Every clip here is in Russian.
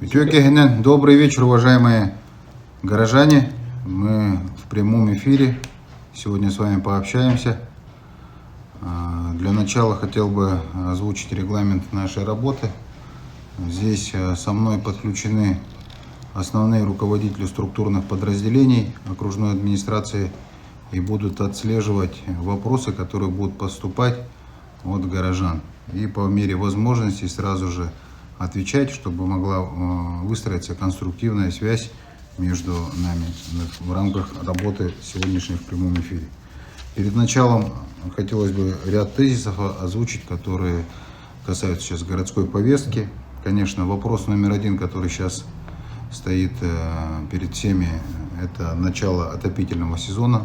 Добрый вечер, уважаемые горожане. Мы в прямом эфире. Сегодня с вами пообщаемся. Для начала хотел бы озвучить регламент нашей работы. Здесь со мной подключены основные руководители структурных подразделений окружной администрации и будут отслеживать вопросы, которые будут поступать от горожан. И по мере возможности сразу же отвечать, чтобы могла выстроиться конструктивная связь между нами в рамках работы сегодняшней в прямом эфире. Перед началом хотелось бы ряд тезисов озвучить, которые касаются сейчас городской повестки. Конечно, вопрос номер один, который сейчас стоит перед всеми, это начало отопительного сезона.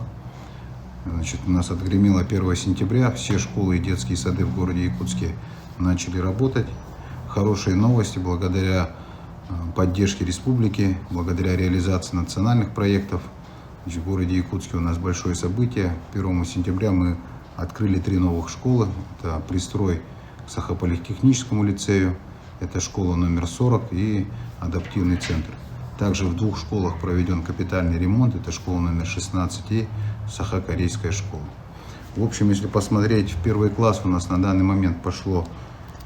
Значит, у нас отгремело 1 сентября, все школы и детские сады в городе Якутске начали работать. Хорошие новости, благодаря поддержке республики, благодаря реализации национальных проектов. В городе Якутске у нас большое событие. 1 сентября мы открыли 3 новых школы. Это пристрой к Сахополитехническому лицею, это школа номер 40 и адаптивный центр. Также в 2 школах проведен капитальный ремонт. Это школа номер 16 и Сахакорейская школа. В общем, если посмотреть, в 1 класс у нас на данный момент пошло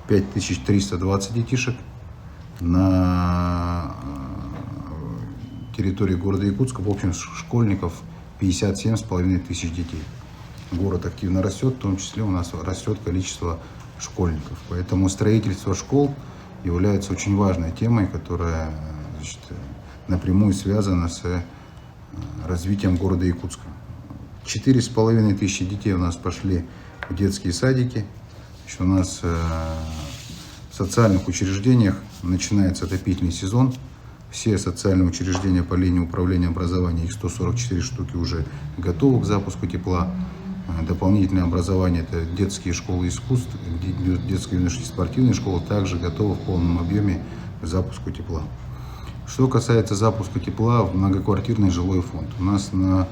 5320 детишек. На территории города Якутска, в общем, школьников 57,5 тысяч детей. Город активно растет, в том числе у нас растет количество школьников. Поэтому строительство школ является очень важной темой, которая, значит, напрямую связана с развитием города Якутска. 4,5 тысячи детей у нас пошли в детские садики. Значит, у нас в социальных учреждениях начинается отопительный сезон. Все социальные учреждения по линии управления образования, их 144 штуки, уже готовы к запуску тепла. Дополнительное образование, это детские школы искусств, детские юношеские спортивные школы, также готовы в полном объеме к запуску тепла. Что касается запуска тепла в многоквартирный жилой фонд. У нас на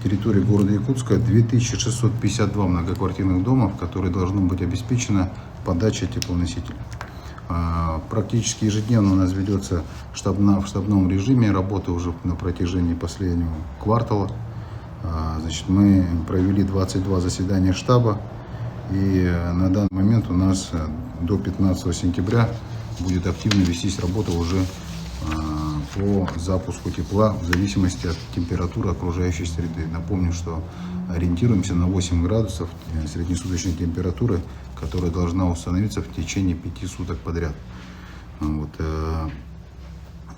территории города Якутска 2652 многоквартирных дома, в которые должно быть обеспечена подача теплоносителя. Практически ежедневно у нас ведется в штабном режиме работа уже на протяжении последнего квартала. Значит, мы провели 22 заседания штаба, и на данный момент у нас до 15 сентября будет активно вестись работа уже по запуску тепла в зависимости от температуры окружающей среды. Напомню, что ориентируемся на 8 градусов среднесуточной температуры, которая должна установиться в течение 5 суток подряд. Вот.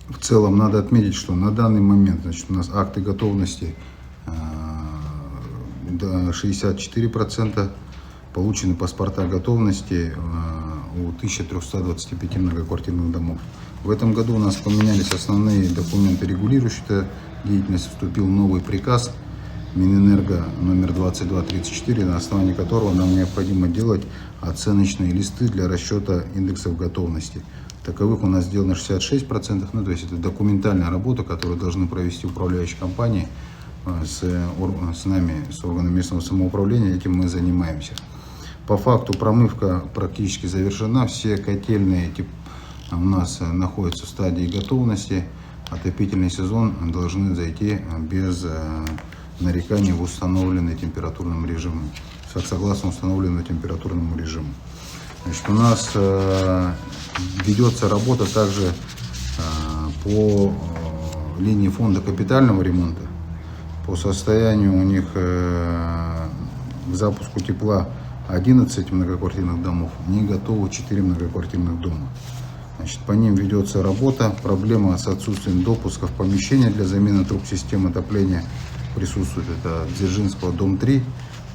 В целом надо отметить, что на данный момент, значит, у нас акты готовности до 64%, получены паспорта готовности у 1325 многоквартирных домов. В этом году у нас поменялись основные документы, регулирующие деятельность. Вступил новый приказ Минэнерго номер 2234, на основании которого нам необходимо делать оценочные листы для расчета индексов готовности. Таковых у нас сделано 66%, то есть это документальная работа, которую должны провести управляющие компании с нами, с органами местного самоуправления. Этим мы занимаемся. По факту промывка практически завершена, все котельные у нас находятся в стадии готовности. Отопительный сезон должны зайти без нареканий в установленный температурным режимом, согласно установленному температурному режиму. Значит, у нас ведется работа также по линии фонда капитального ремонта. По состоянию у них к запуску тепла 11 многоквартирных домов, не готовы 4 многоквартирных дома. Значит, по ним ведется работа. Проблема с отсутствием допуска в помещение для замены труб системы отопления присутствует. Это Дзержинского, дом 3,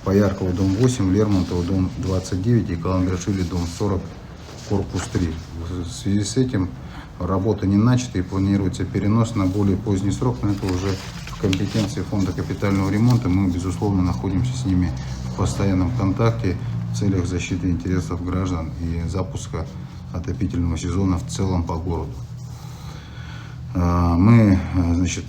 Пояркова, дом 8, Лермонтова, дом 29 и Каландрашвили, дом 40, корпус 3. В связи с этим работа не начата и планируется перенос на более поздний срок, но это уже в компетенции фонда капитального ремонта. Мы, безусловно, находимся с ними в постоянном контакте в целях защиты интересов граждан и запуска отопительного сезона в целом по городу. Мы, значит,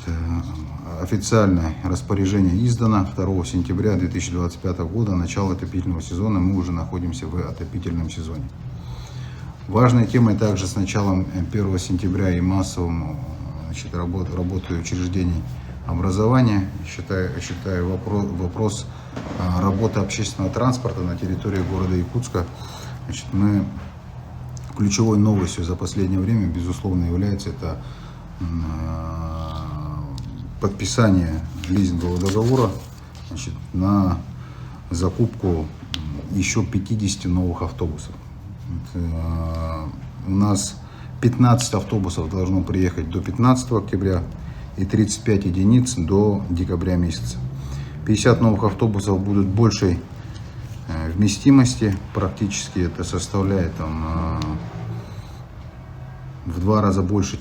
официальное распоряжение издано 2 сентября 2025 года, начало отопительного сезона, мы уже находимся в отопительном сезоне. Важной темой также с началом 1 сентября и массовым работой учреждений образования считаю вопрос работы общественного транспорта на территории города Якутска. Мы ключевой новостью за последнее время, безусловно, является это подписание лизингового договора на закупку еще 50 новых автобусов. У нас 15 автобусов должно приехать до 15 октября и 35 единиц до декабря месяца. 50 новых автобусов будут большей вместимости, практически это составляет в 2 раза больше,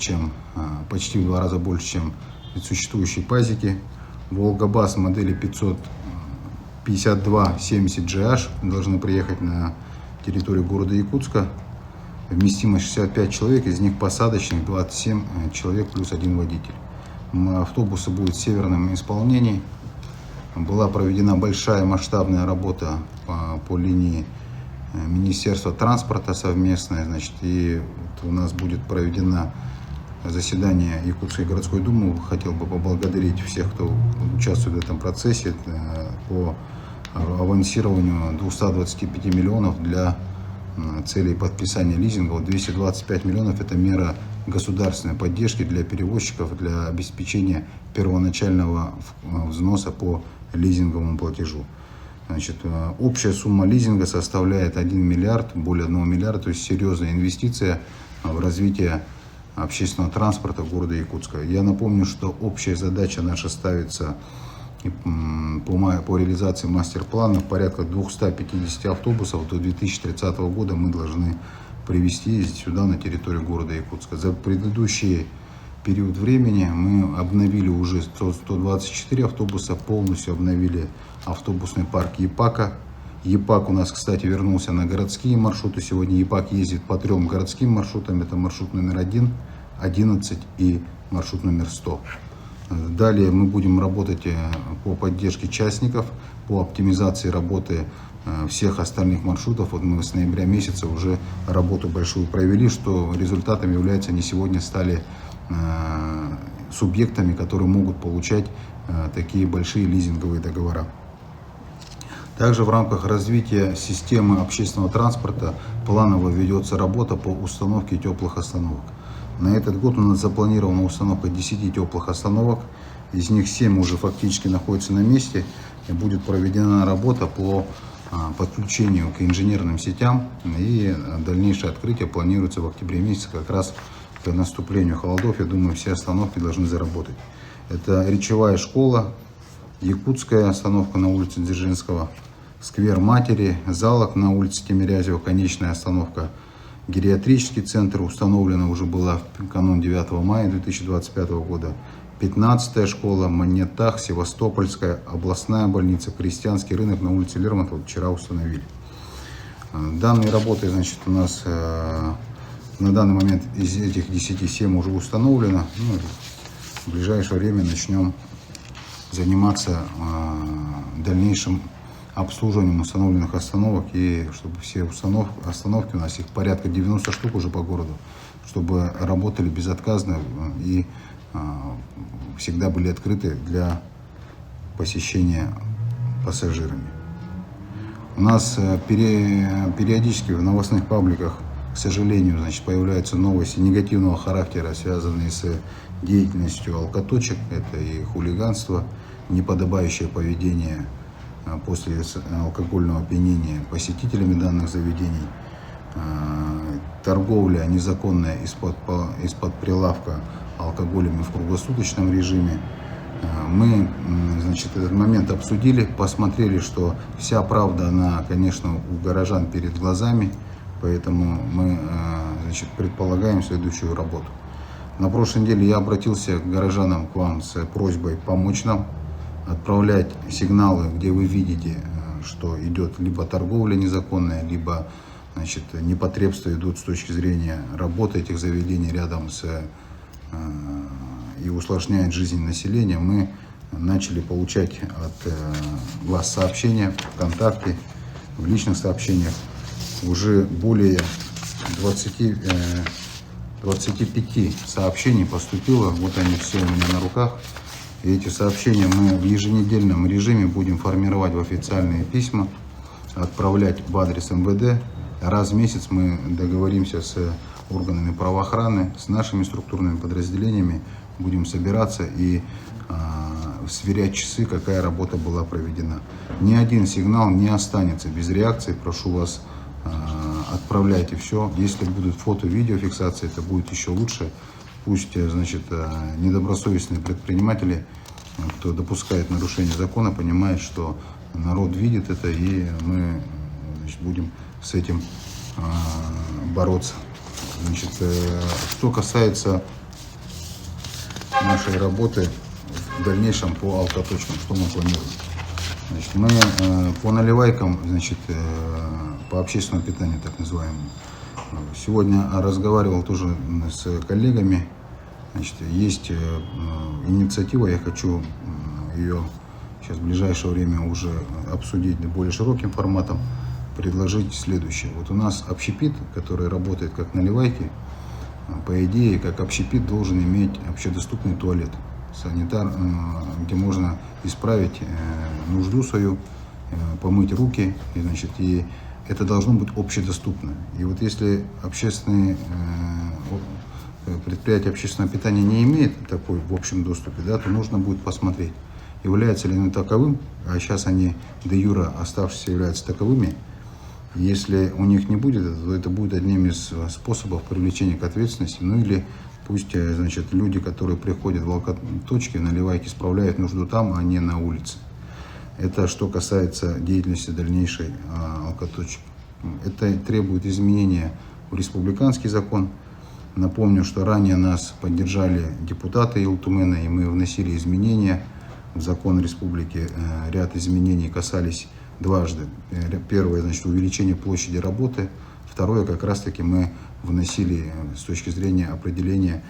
почти в 2 раза больше, чем существующие пазики. Волгабас модели 552-70GH должны приехать на территорию города Якутска. Вместимость 65 человек, из них посадочных 27 человек плюс 1 водитель. Автобусы будут в северном исполнении. Была проведена большая масштабная работа по линии Министерства транспорта совместная, и у нас будет проведено заседание Якутской городской думы. Хотел бы поблагодарить всех, кто участвует в этом процессе по авансированию 225 миллионов для целей подписания лизинга. 225 миллионов – это мера государственной поддержки для перевозчиков для обеспечения первоначального взноса по лизинговому платежу. Общая сумма лизинга составляет 1 миллиард, более 1 миллиарда, то есть серьезная инвестиция в развитие общественного транспорта города Якутска. Я напомню, что общая задача наша ставится по реализации мастер-плана порядка 250 автобусов до 2030 года мы должны привезти сюда, на территорию города Якутска. За предыдущий период времени мы обновили уже 124 автобуса, полностью обновили автобусный парк ЕПАКа. ЕПАК у нас, кстати, вернулся на городские маршруты. Сегодня ЕПАК ездит по 3 городским маршрутам. Это маршрут номер 1, 11 и маршрут номер 100. Далее мы будем работать по поддержке частников, по оптимизации работы всех остальных маршрутов. Вот мы с ноября месяца уже работу большую провели, что результатом является, они сегодня стали субъектами, которые могут получать такие большие лизинговые договора. Также в рамках развития системы общественного транспорта планово ведется работа по установке теплых остановок. На этот год у нас запланирована установка 10 теплых остановок, из них 7 уже фактически находятся на месте, и будет проведена работа по подключению к инженерным сетям, и дальнейшее открытие планируется в октябре месяце, как раз к наступлению холодов. Я думаю, все остановки должны заработать. Это Речевая школа, Якутская остановка на улице Дзержинского, сквер Матери, Залог на улице Тимирязева, конечная остановка. Гериатрический центр установлена уже была в канун 9 мая 2025 года. 15-я школа, Монетах, Севастопольская, областная больница, Крестьянский рынок на улице Лермонтова вчера установили. Данные работы, у нас на данный момент из этих 10 7 уже установлено. В ближайшее время начнем заниматься дальнейшим обслуживанием установленных остановок, и чтобы все остановки, у нас их порядка 90 штук уже по городу, чтобы работали безотказно и всегда были открыты для посещения пассажирами. У нас периодически в новостных пабликах, к сожалению, появляются новости негативного характера, связанные с деятельностью алкоточек. Это и хулиганство, неподобающее поведение после алкогольного опьянения посетителями данных заведений, торговля незаконная из-под прилавка алкоголем в круглосуточном режиме. Мы, этот момент обсудили, посмотрели, что вся правда, она, конечно, у горожан перед глазами, поэтому мы, предполагаем следующую работу. На прошлой неделе я обратился к горожанам, к вам с просьбой помочь нам, отправлять сигналы, где вы видите, что идет либо торговля незаконная, либо непотребства идут с точки зрения работы этих заведений рядом и усложняет жизнь населения. Мы начали получать от вас сообщения ВКонтакте, в личных сообщениях. Уже более 25 сообщений поступило. Вот они все у меня на руках. И эти сообщения мы в еженедельном режиме будем формировать в официальные письма, отправлять в адрес МВД. Раз в месяц мы договоримся с органами правоохраны, с нашими структурными подразделениями, будем собираться и сверять часы, какая работа была проведена. Ни один сигнал не останется без реакции. Прошу вас, отправляйте все. Если будут фото, видеофиксации, это будет еще лучше. Пусть, значит, недобросовестные предприниматели, кто допускает нарушение закона, понимают, что народ видит это, и мы, значит, будем с этим бороться. Значит, что касается нашей работы в дальнейшем по алкоточкам, что мы планируем. Значит, мы по наливайкам, значит, по общественному питанию, так называемому. Сегодня разговаривал тоже с коллегами. Значит, есть инициатива, я хочу ее сейчас в ближайшее время уже обсудить более широким форматом, предложить следующее. Вот у нас общепит, который работает как наливайки, по идее, как общепит должен иметь общедоступный туалет, санитар, где можно исправить нужду свою, помыть руки, и, значит, и это должно быть общедоступно. И вот если предприятие общественного питания не имеет такой в общем доступе, да, то нужно будет посмотреть, является ли оно таковым, а сейчас они де юре оставшиеся являются таковыми. Если у них не будет, то это будет одним из способов привлечения к ответственности. Ну или пусть, значит, люди, которые приходят в алкоточки, наливайки, справляют нужду там, а не на улице. Это что касается деятельности дальнейшей алкоточек. Это требует изменения в республиканский закон. Напомню, что ранее нас поддержали депутаты Илтумена, и мы вносили изменения в закон республики. Ряд изменений касались дважды. Первое, значит, увеличение площади работы. Второе, как раз таки мы вносили с точки зрения определения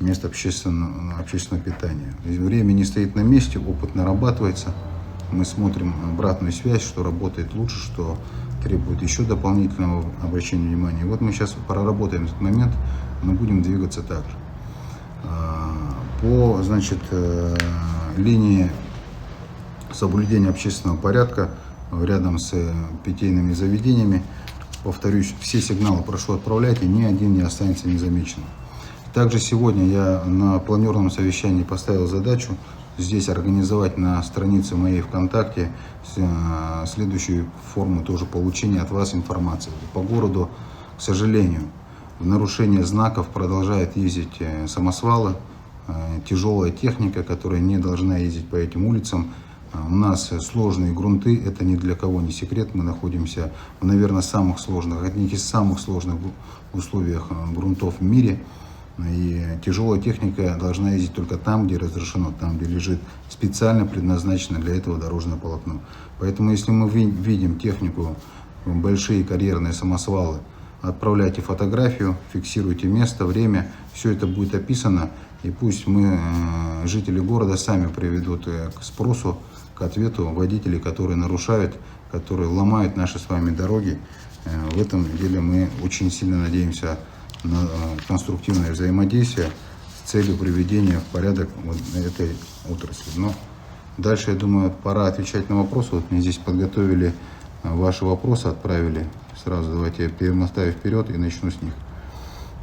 мест общественного питания. Время не стоит на месте, опыт нарабатывается. Мы смотрим обратную связь, что работает лучше, что требует еще дополнительного обращения внимания. И вот мы сейчас проработаем этот момент, но будем двигаться так же. По, значит, линии соблюдения общественного порядка рядом с питейными заведениями, повторюсь, все сигналы прошу отправлять, и ни один не останется незамеченным. Также сегодня я на планерном совещании поставил задачу здесь организовать на странице моей ВКонтакте следующую форму тоже получения от вас информации. По городу, к сожалению, в нарушение знаков продолжают ездить самосвалы, тяжелая техника, которая не должна ездить по этим улицам. У нас сложные грунты, это ни для кого не секрет, мы находимся в, наверное, самых сложных, одних из самых сложных условиях грунтов в мире. И тяжелая техника должна ездить только там, где разрешено, там, где лежит специально предназначено для этого дорожное полотно. Поэтому, если мы видим технику, большие карьерные самосвалы, отправляйте фотографию, фиксируйте место, время, все это будет описано, и пусть мы, жители города, сами приведут к спросу, к ответу водителей, которые нарушают, которые ломают наши с вами дороги. В этом деле мы очень сильно надеемся на конструктивное взаимодействие с целью приведения в порядок вот этой отрасли. Но дальше, я думаю, пора отвечать на вопросы. Вот мне здесь подготовили ваши вопросы, отправили. Сразу давайте я перемотаю вперед и начну с них.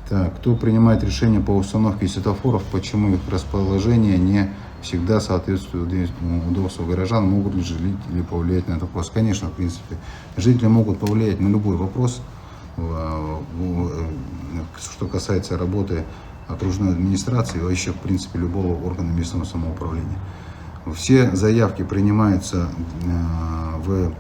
Так, кто принимает решение по установке светофоров, почему их расположение не всегда соответствует удобству горожан, могут ли жители повлиять на этот вопрос? Конечно, в принципе, жители могут повлиять на любой вопрос, что касается работы окружной администрации и вообще, в принципе, любого органа местного самоуправления. Все заявки принимаются в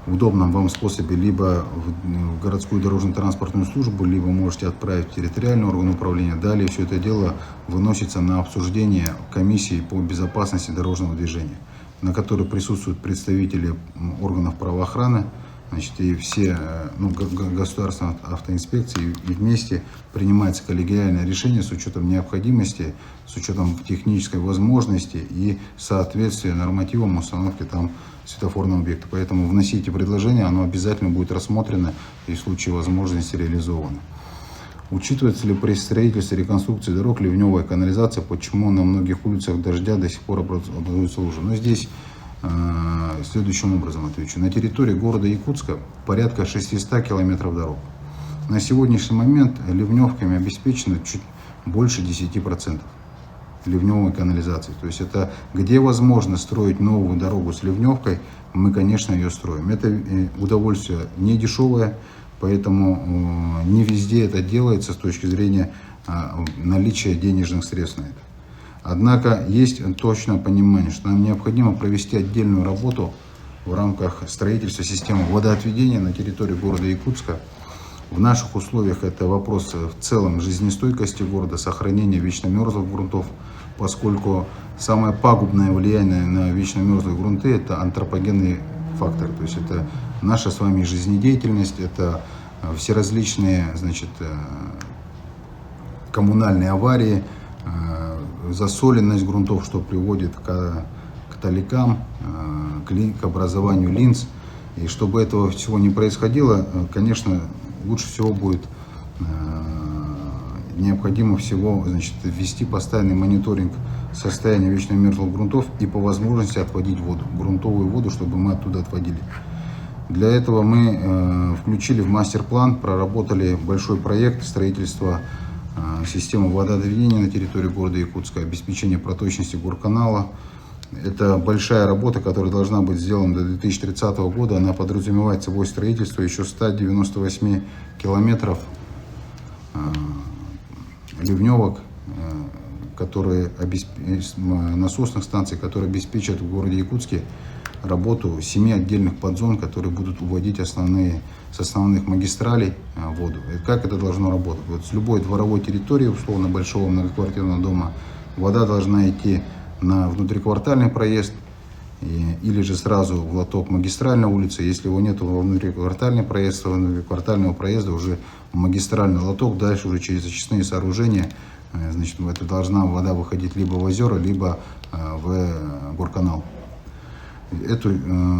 удобном вам способе либо в городскую дорожно-транспортную службу, либо можете отправить в территориальный орган управления. Далее все это дело выносится на обсуждение комиссии по безопасности дорожного движения, на которой присутствуют представители органов правоохраны, значит, и все государственные автоинспекции, и вместе принимается коллегиальное решение с учетом необходимости, с учетом технической возможности и соответствия нормативам установки там светофорного объекта. Поэтому вносите предложение, оно обязательно будет рассмотрено и в случае возможности реализовано. Учитывается ли при строительстве реконструкции дорог ливневая канализация, почему на многих улицах дождя до сих пор образуются лужи? Но здесь следующим образом отвечу. На территории города Якутска порядка 600 километров дорог. На сегодняшний момент ливневками обеспечено чуть больше 10% ливневой канализации. То есть это где возможно строить новую дорогу с ливневкой, мы, конечно, ее строим. Это удовольствие не дешевое, поэтому не везде это делается с точки зрения наличия денежных средств на это. Однако есть точное понимание, что нам необходимо провести отдельную работу в рамках строительства системы водоотведения на территории города Якутска. В наших условиях это вопрос в целом жизнестойкости города, сохранения вечно мерзлых грунтов, поскольку самое пагубное влияние на вечно мерзлые грунты – это антропогенный фактор. То есть это наша с вами жизнедеятельность, это все различные, значит, коммунальные аварии, засоленность грунтов, что приводит к таликам, к образованию линз. И чтобы этого всего не происходило, конечно, лучше всего будет необходимо всего, значит, ввести постоянный мониторинг состояния вечно мерзлых грунтов и по возможности отводить воду, грунтовую воду, чтобы мы оттуда отводили. Для этого мы включили в мастер-план, проработали большой проект строительства системы водоотведения на территории города Якутска, обеспечение проточности горканала. Это большая работа, которая должна быть сделана до 2030 года. Она подразумевает собой строительство еще 198 километров ливневок, насосных станций, которые обеспечат в городе Якутске работу 7 отдельных подзон, которые будут уводить с основных магистралей воду. И как это должно работать? Вот с любой дворовой территории, условно большого многоквартирного дома, вода должна идти на внутриквартальный проезд или же сразу в лоток магистральной улицы. Если его нет, во внутриквартальный проезд, во внутриквартального проезда уже магистральный лоток, дальше уже через очистные сооружения, значит, это должна вода выходить либо в озера, либо в горканал. Эту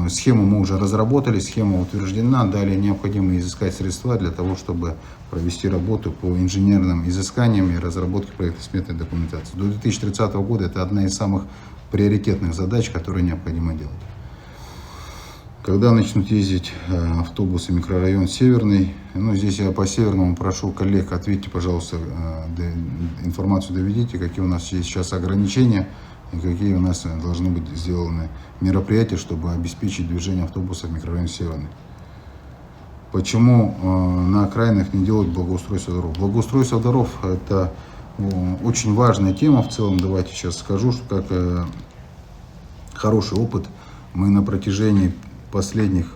схему мы уже разработали, схема утверждена, далее необходимо изыскать средства для того, чтобы провести работу по инженерным изысканиям и разработке проектно-сметной документации. До 2030 года это одна из самых приоритетных задач, которые необходимо делать. Когда начнут ездить автобусы микрорайон Северный, здесь я по Северному прошу коллег, ответьте, пожалуйста, информацию доведите, какие у нас есть сейчас ограничения и какие у нас должны быть сделаны мероприятия, чтобы обеспечить движение автобусов в микрорайоне Северный. Почему на окраинах не делают благоустройство дорог? Благоустройство дорог – это очень важная тема в целом. Давайте сейчас скажу, что как хороший опыт мы на протяжении последних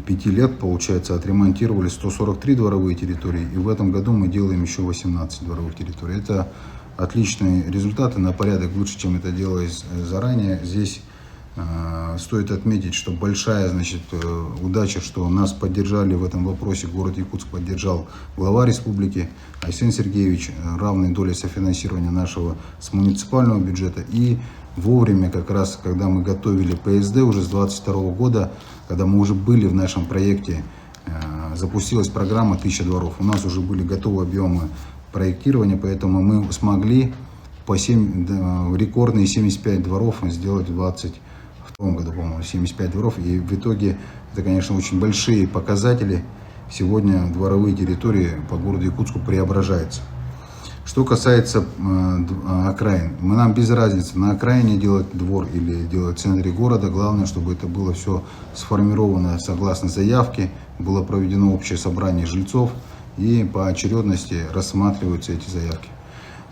5 лет, получается, отремонтировали 143 дворовые территории, и в этом году мы делаем еще 18 дворовых территорий. Это отличные результаты, на порядок лучше, чем это делалось заранее. Здесь стоит отметить, что большая, значит, удача, что нас поддержали в этом вопросе, город Якутск поддержал глава республики Айсен Сергеевич, равной долей софинансирования нашего с муниципального бюджета. И вовремя, как раз, когда мы готовили ПСД уже с 2022 года, когда мы уже были в нашем проекте, запустилась программа 1000 дворов. У нас уже были готовы объемы проектирования, поэтому мы смогли по рекордные 75 дворов сделать в 2022 году, по-моему, 75 дворов. И в итоге это, конечно, очень большие показатели. Сегодня дворовые территории по городу Якутску преображаются. Что касается окраин, нам без разницы, на окраине делать двор или делать в центре города. Главное, чтобы это было все сформировано согласно заявке, было проведено общее собрание жильцов и по очередности рассматриваются эти заявки.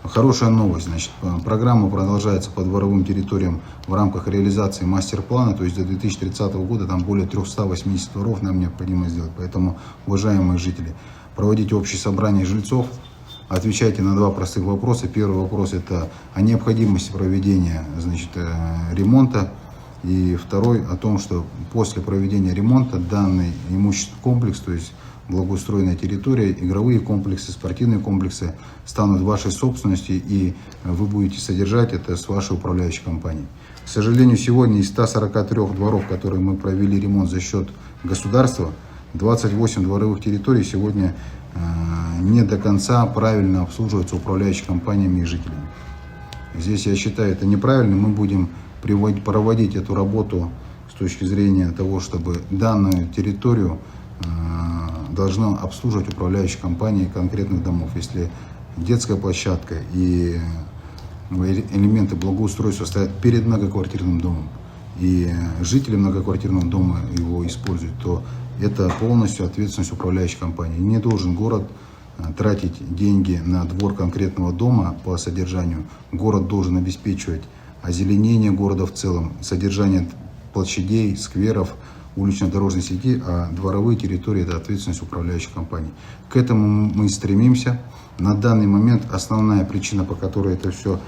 Хорошая новость, значит, программа продолжается по дворовым территориям в рамках реализации мастер-плана, то есть до 2030 года там более 380 дворов нам необходимо сделать. Поэтому, уважаемые жители, проводите общее собрание жильцов, отвечайте на 2 простых вопроса. Первый вопрос — это о необходимости проведения, значит, ремонта И второй о том, что после проведения ремонта данный имущественный комплекс, то есть благоустроенная территория, игровые комплексы, спортивные комплексы станут вашей собственностью, и вы будете содержать это с вашей управляющей компанией. К сожалению, сегодня из 143 дворов, которые мы провели ремонт за счет государства, 28 дворовых территорий сегодня не до конца правильно обслуживаются управляющими компаниями и жителями. Здесь я считаю это неправильно. Мы будем проводить эту работу с точки зрения того, чтобы данную территорию должна обслуживать управляющие компании конкретных домов. Если детская площадка и элементы благоустройства стоят перед многоквартирным домом, и жители многоквартирного дома его используют, то это полностью ответственность управляющей компании. Не должен город тратить деньги на двор конкретного дома по содержанию. Город должен обеспечивать озеленение города в целом, содержание площадей, скверов, улично-дорожной сети, а дворовые территории – это ответственность управляющих компаний. К этому мы стремимся. На данный момент основная причина, по которой это все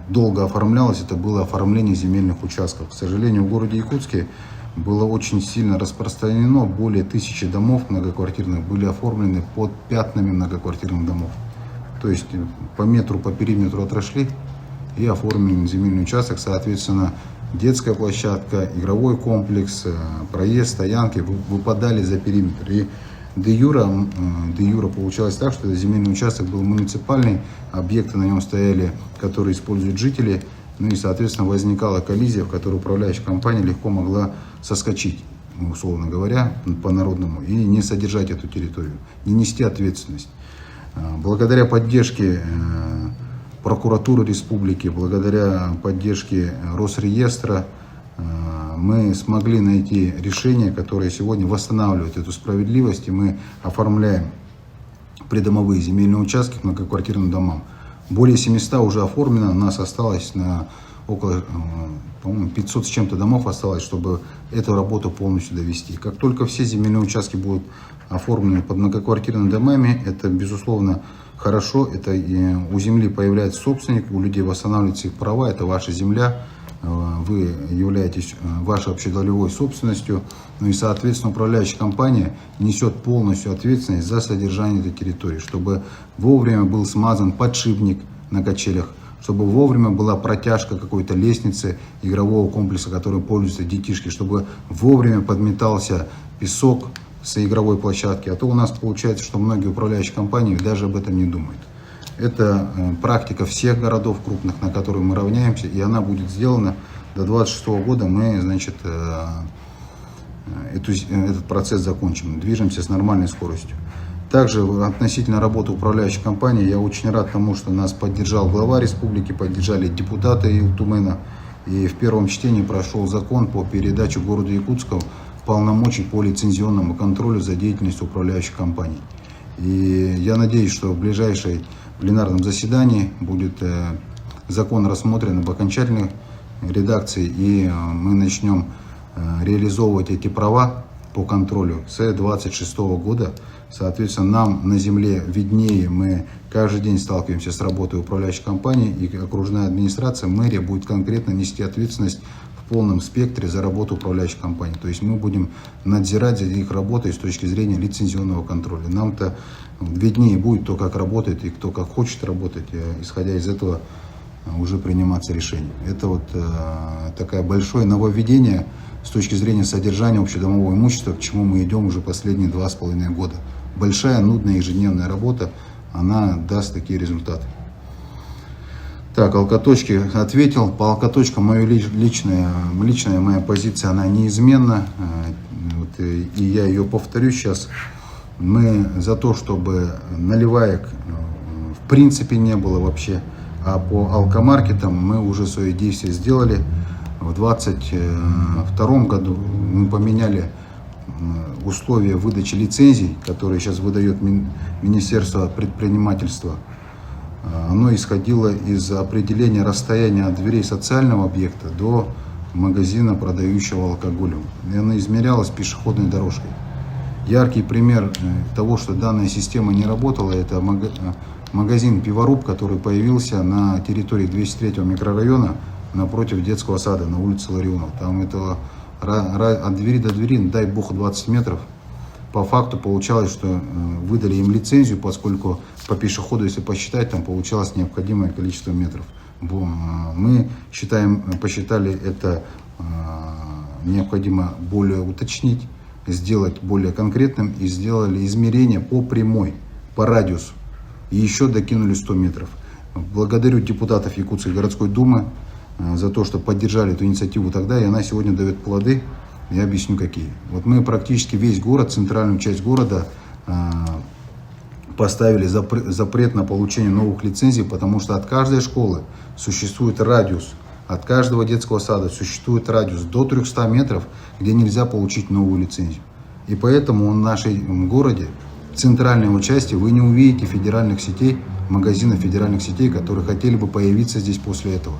долго оформлялось, это было оформление земельных участков. К сожалению, в городе Якутске было очень сильно распространено, более 1000 домов многоквартирных были оформлены под пятнами многоквартирных домов. То есть по метру, по периметру отошли и оформили земельный участок, соответственно, детская площадка, игровой комплекс, проезд, стоянки выпадали за периметр. И де юра получалось так, что земельный участок был муниципальный, объекты на нем стояли, которые используют жители. Ну и, соответственно, возникала коллизия, в которой управляющая компания легко могла соскочить, условно говоря, по-народному, и не содержать эту территорию, не нести ответственность. Благодаря поддержке прокуратуры республики, благодаря поддержке Росреестра, мы смогли найти решение, которое сегодня восстанавливает эту справедливость, и мы оформляем придомовые земельные участки к многоквартирным домам. Более 700 уже оформлено, у нас осталось на около, по-моему, 500 с чем-то домов осталось, чтобы эту работу полностью довести. Как только все земельные участки будут оформлены под многоквартирными домами, это, безусловно, хорошо. Это у земли появляется собственник, у людей восстанавливаются их права, это ваша земля, вы являетесь вашей общедолевой собственностью, ну и, соответственно, управляющая компания несет полностью ответственность за содержание этой территории, чтобы вовремя был смазан подшипник на качелях, чтобы вовремя была протяжка какой-то лестницы игрового комплекса, которым пользуются детишки, чтобы вовремя подметался песок с игровой площадки. А то у нас получается, что многие управляющие компании даже об этом не думают. Это практика всех городов крупных, на которые мы равняемся, и она будет сделана до 2026 года. Мы, значит, этот процесс закончим, движемся с нормальной скоростью. Также относительно работы управляющей компании, я очень рад тому, что нас поддержал глава республики, поддержали депутаты Илтумена, и в первом чтении прошел закон по передаче городу Якутска полномочий по лицензионному контролю за деятельностью управляющих компаний. И я надеюсь, что в ближайшей пленарном заседании будет закон рассмотрен в окончательной редакции, и мы начнем реализовывать эти права по контролю с 2026 года. Соответственно, нам на земле виднее, мы каждый день сталкиваемся с работой управляющей компании, и окружная администрация, мэрия будет конкретно нести ответственность в полном спектре за работу управляющей компании. То есть мы будем надзирать за их работой с точки зрения лицензионного контроля. Нам-то виднее будет то, как работает и кто как хочет работать, исходя из этого уже приниматься решение. Это вот такое большое нововведение с точки зрения содержания общедомового имущества, к чему мы идем уже последние 2,5 года. Большая, нудная ежедневная работа, она даст такие результаты. Так, алкоточки ответил. По алкоточкам личная моя позиция, она неизменна. И я ее повторю сейчас. Мы за то, чтобы наливаек в принципе не было вообще. А по алкомаркетам мы уже свои действия сделали. В 2022 году мы поменяли условия выдачи лицензий, которые сейчас выдает Министерство предпринимательства. Оно исходило из определения расстояния от дверей социального объекта до магазина, продающего алкоголь. И оно измерялось пешеходной дорожкой. Яркий пример того, что данная система не работала, это магазин «Пиворуб», который появился на территории 203-го микрорайона напротив детского сада на улице Ларионова. Там это от двери до двери, дай бог, 20 метров. По факту получалось, что выдали им лицензию, поскольку по пешеходу, если посчитать, там получалось необходимое количество метров. Мы посчитали это необходимо более уточнить, сделать более конкретным и сделали измерения по прямой, по радиусу. И еще докинули 100 метров. Благодарю депутатов Якутской городской думы за то, что поддержали эту инициативу тогда, и она сегодня дает плоды. Я объясню какие. Вот мы практически весь город, центральную часть города поставили запрет на получение новых лицензий, потому что от каждой школы существует радиус, от каждого детского сада существует радиус до 300 метров, где нельзя получить новую лицензию. И поэтому в нашем городе, в центральной его части, вы не увидите федеральных сетей, магазинов федеральных сетей, которые хотели бы появиться здесь после этого.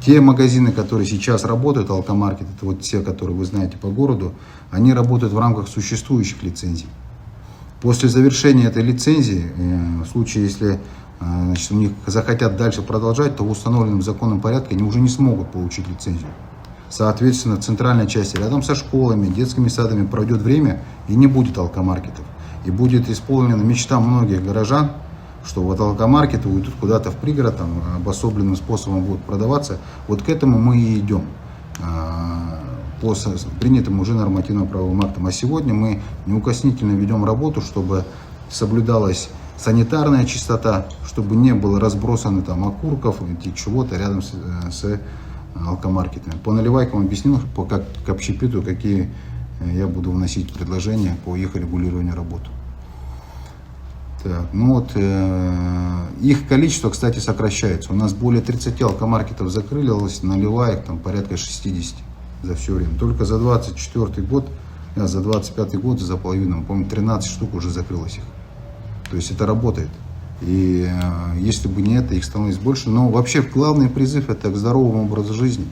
Те магазины, которые сейчас работают, алкомаркет, это вот те, которые вы знаете по городу, они работают в рамках существующих лицензий. После завершения этой лицензии, в случае, если у них захотят дальше продолжать, то в установленном законном порядке они уже не смогут получить лицензию. Соответственно, центральная часть рядом со школами, детскими садами пройдет время и не будет алкомаркетов. И будет исполнена мечта многих горожан, что вот алкомаркеты уйдут куда-то в пригород, там обособленным способом будут продаваться. Вот к этому мы и идем по принятым уже нормативно-правовым актам. А сегодня мы неукоснительно ведем работу, чтобы соблюдалась санитарная чистота, чтобы не было разбросано там окурков и чего-то рядом с алкомаркетами. По наливайкам объяснил, как к общепиту, какие я буду вносить предложения по их регулированию работы. Так, ну вот, их количество, кстати, сокращается. У нас более 30 алкомаркетов закрылось, наливаек там порядка 60 за все время. Только за 24 год, за 25 год, за половину, по-моему, 13 штук уже закрылось их. То есть это работает. И если бы не это, их становилось больше. Но вообще главный призыв это к здоровому образу жизни.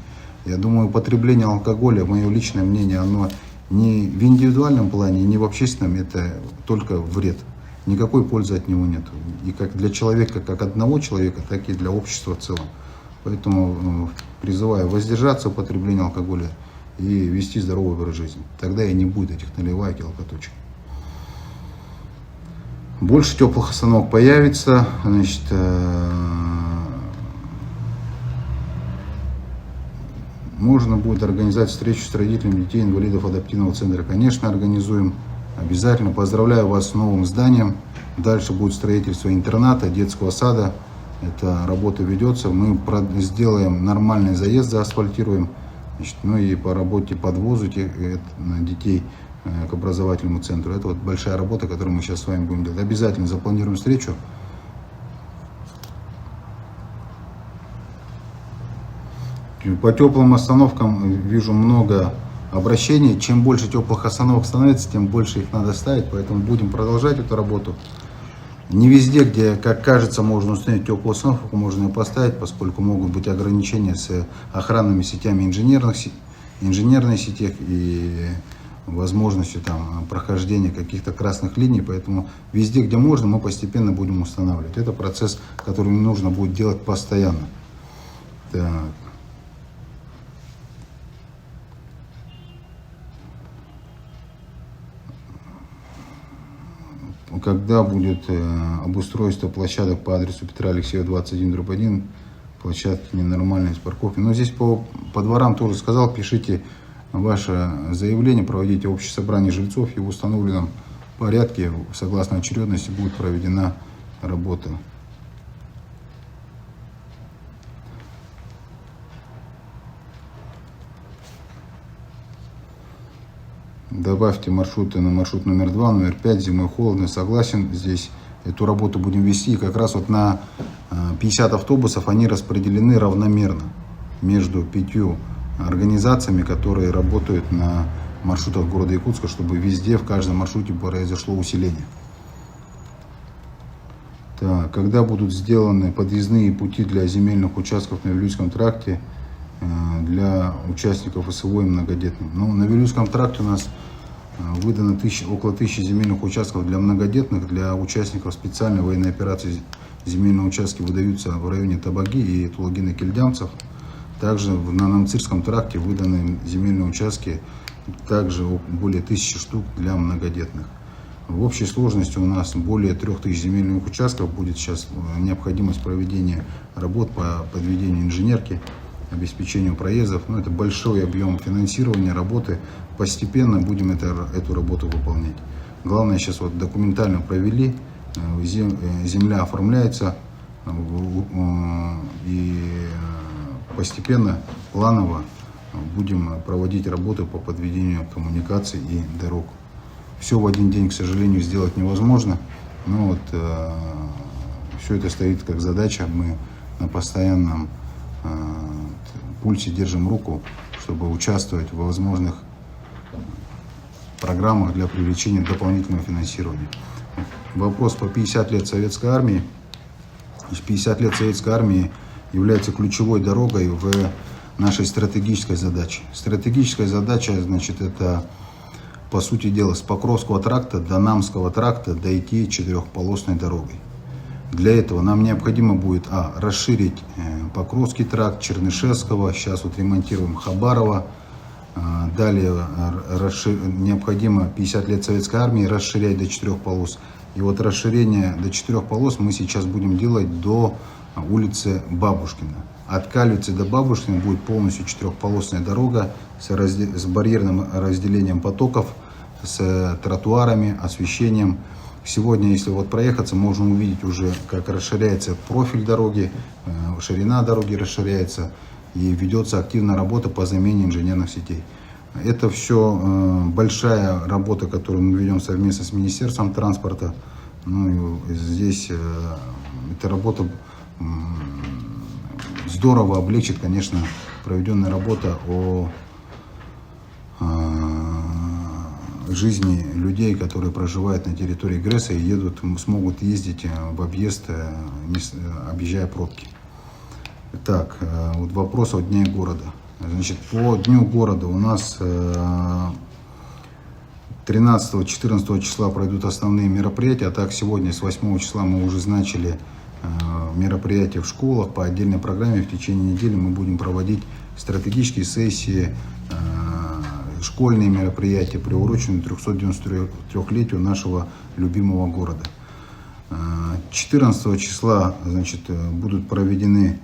Я думаю, употребление алкоголя, мое личное мнение, оно не в индивидуальном плане, не в общественном, это только вред. Никакой пользы от него нет. И как для человека, как одного человека, так и для общества в целом. Поэтому призываю воздержаться от употребления алкоголя и вести здоровый образ жизни. Тогда и не будет этих наливаек и алкоточек. Больше теплых остановок появится. Значит, можно будет организовать встречу с родителями детей инвалидов адаптивного центра. Конечно, организуем. Обязательно поздравляю вас с новым зданием. Дальше будет строительство интерната, детского сада. Эта работа ведется. Мы сделаем нормальный заезд, заасфальтируем. Значит, ну и по работе подвозу детей к образовательному центру. Это вот большая работа, которую мы сейчас с вами будем делать. Обязательно запланируем встречу. По теплым остановкам вижу много обращений. Чем больше теплых остановок становится, тем больше их надо ставить. Поэтому будем продолжать эту работу. Не везде, где, как кажется, можно установить теплую остановку, можно ее поставить, поскольку могут быть ограничения с охранными сетями инженерной сети и возможностью там прохождения каких-то красных линий. Поэтому везде, где можно, мы постепенно будем устанавливать. Это процесс, который нужно будет делать постоянно. Так. Когда будет обустройство площадок по адресу Петра Алексеева 21/1, площадки ненормальные с парковкой. Но здесь по дворам тоже сказал, пишите ваше заявление, проводите общее собрание жильцов, и в установленном порядке, согласно очередности, будет проведена работа. Добавьте маршруты на маршрут номер 2, номер 5, зимой холодно, согласен. Здесь эту работу будем вести. И как раз вот на 50 автобусов они распределены равномерно между 5 организациями, которые работают на маршрутах города Якутска, чтобы везде, в каждом маршруте произошло усиление. Так, когда будут сделаны подъездные пути для земельных участков на Вилюйском тракте для участников СВО и многодетных? Ну, на Вилюйском тракте у нас выдано около 1000 земельных участков для многодетных, для участников специальной военной операции. Земельные участки выдаются в районе Табаги и Тулагина-Кильдямцев. Также на Намцирском тракте выданы земельные участки, также более 1000 штук для многодетных. В общей сложности у нас более 3000 земельных участков. Будет сейчас необходимость проведения работ по подведению инженерки, обеспечению проездов. Но это большой объем финансирования работы. Постепенно будем эту работу выполнять. Главное, сейчас вот документально провели, земля оформляется, и постепенно, планово будем проводить работы по подведению коммуникаций и дорог. Все в один день, к сожалению, сделать невозможно, но вот все это стоит как задача. Мы на постоянном пульсе держим руку, чтобы участвовать в возможных программах для привлечения дополнительного финансирования. Вопрос по 50 лет Советской Армии. 50 лет Советской Армии является ключевой дорогой в нашей стратегической задаче. Стратегическая задача, значит, это, по сути дела, с Покровского тракта до Намского тракта дойти 4-полосной дорогой. Для этого нам необходимо будет расширить Покровский тракт, Чернышевского, сейчас вот ремонтируем Хабарова. Далее необходимо 50 лет Советской Армии расширять до 4 полос. И вот расширение до 4 полос мы сейчас будем делать до улицы Бабушкина. От Калицы до Бабушкина будет полностью 4-полосная дорога с барьерным разделением потоков, с тротуарами, освещением. Сегодня, если вот проехаться, можно увидеть уже, как расширяется профиль дороги, ширина дороги расширяется, и ведется активная работа по замене инженерных сетей. Это все большая работа, которую мы ведем совместно с Министерством транспорта. Ну, и здесь эта работа здорово облегчит, конечно, проведенная работа о жизни людей, которые проживают на территории ГРЭСа и смогут ездить в объезд, объезжая пробки. Так, вот вопрос о Дне города. Значит, по Дню города у нас 13-14 числа пройдут основные мероприятия, а так сегодня с 8 числа мы уже назначили мероприятия в школах. По отдельной программе в течение недели мы будем проводить стратегические сессии, школьные мероприятия, приуроченные 393-летию нашего любимого города. 14 числа, значит, будут проведены,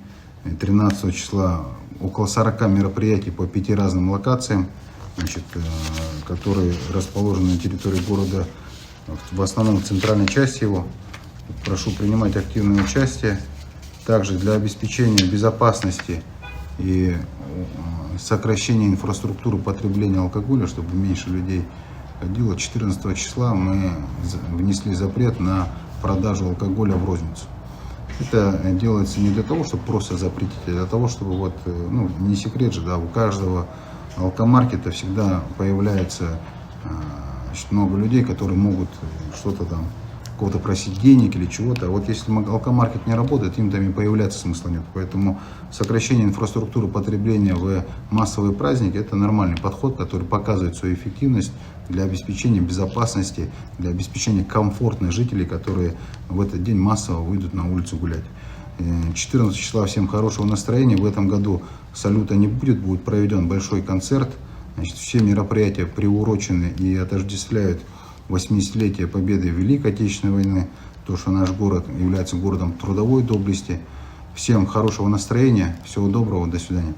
13 числа, около 40 мероприятий по 5 разным локациям, значит, которые расположены на территории города, в основном в центральной части его. Прошу принимать активное участие. Также для обеспечения безопасности и сокращения инфраструктуры потребления алкоголя, чтобы меньше людей ходило, 14 числа мы внесли запрет на продажу алкоголя в розницу. Это делается не для того, чтобы просто запретить, а для того, чтобы, вот, ну, не секрет же, да, у каждого алкомаркета всегда появляется много людей, которые могут что-то там, кого-то просить денег или чего-то. А вот если алкомаркет не работает, им там и появляться смысла нет. Поэтому сокращение инфраструктуры потребления в массовые праздники — это нормальный подход, который показывает свою эффективность для обеспечения безопасности, для обеспечения комфортных жителей, которые в этот день массово выйдут на улицу гулять. 14 числа всем хорошего настроения. В этом году салюта не будет, будет проведен большой концерт. Значит, все мероприятия приурочены и отождествляют 80-летие победы в Великой Отечественной войны, то, что наш город является городом трудовой доблести. Всем хорошего настроения, всего доброго, до свидания.